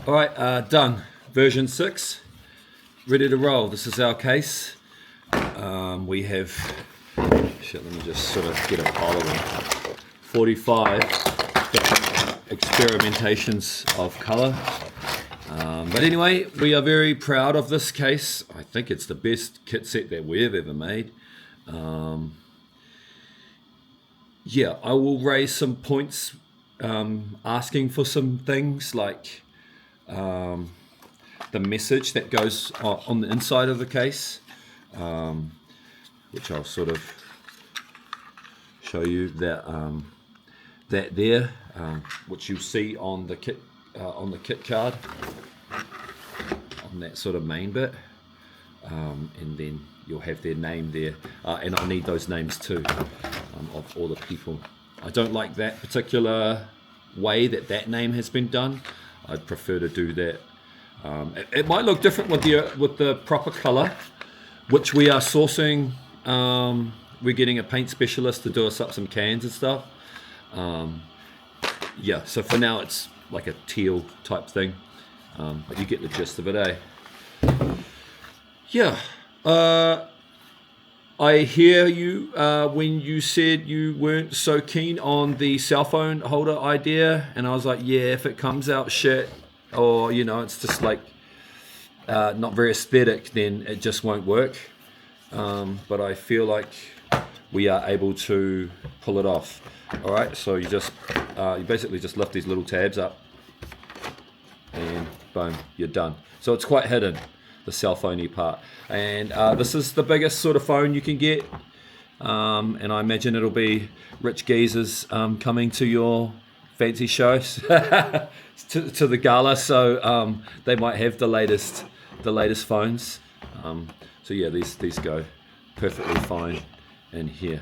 All right, done. Version 6, ready to roll. This is our case. We have, let me just sort of get a pile of them. 45 experimentations of color. But anyway, we are very proud of this case. I think it's the best kit set that we've ever made. Yeah, I will raise some points asking for some things like the message that goes on the inside of the case, which I'll sort of show you that there, which you'll see on the kit card, on that sort of main bit, and then you'll have their name there, and I need those names too, of all the people. I don't like that particular way that name has been done. I'd prefer to do that. It might look different with the proper color, which we are sourcing. We're getting a paint specialist to do us up some cans and stuff. Yeah, so for now it's like a teal type thing, but you get the gist of it, eh? Yeah. I hear you when you said you weren't so keen on the cell phone holder idea, and I was like, yeah, if it comes out shit, or it's just like not very aesthetic, then it just won't work. But I feel like we are able to pull it off. All right, so you basically just lift these little tabs up, and boom, you're done. So it's quite hidden, the cell phone-y part, and this is the biggest sort of phone you can get, and I imagine it'll be rich geezers coming to your fancy shows to the gala, so they might have the latest phones. So yeah, these go perfectly fine in here.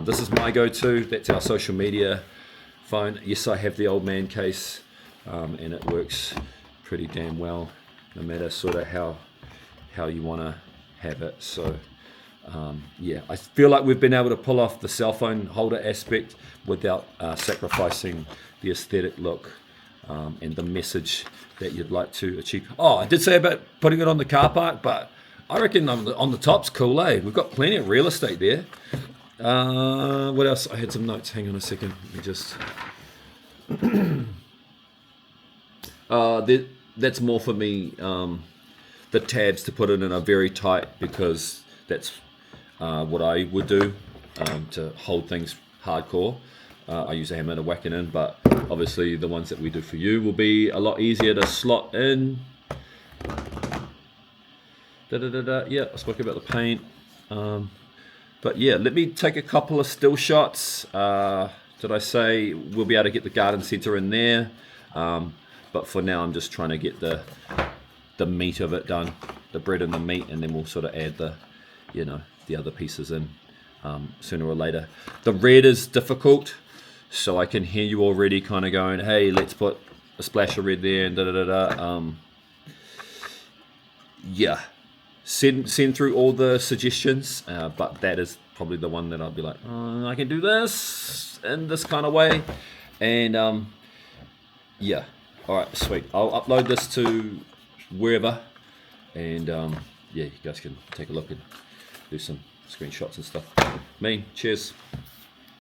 This is my go-to. That's our social media phone. Yes, I have the old man case, and it works pretty damn well, no matter sort of how you want to have it. So yeah, I feel like we've been able to pull off the cell phone holder aspect without sacrificing the aesthetic look and the message that you'd like to achieve. Oh, I did say about putting it on the car park, but I reckon on the top's cool, eh? We've got plenty of real estate there. What else? I had some notes. Hang on a second. Let me just... that's more for me, the tabs to put it in are very tight, because that's what I would do to hold things hardcore. I use a hammer to whack it in, but obviously the ones that we do for you will be a lot easier to slot in. Yeah, I spoke about the paint. But yeah, let me take a couple of still shots. Did I say we'll be able to get the garden center in there? But for now, I'm just trying to get the meat of it done, the bread and the meat, and then we'll sort of add the other pieces in sooner or later. The red is difficult, so I can hear you already kind of going, hey, let's put a splash of red there and yeah, send through all the suggestions, but that is probably the one that I'll be like, I can do this in this kind of way, and yeah. All right, sweet. I'll upload this to wherever, and yeah, you guys can take a look and do some screenshots and stuff. Cheers.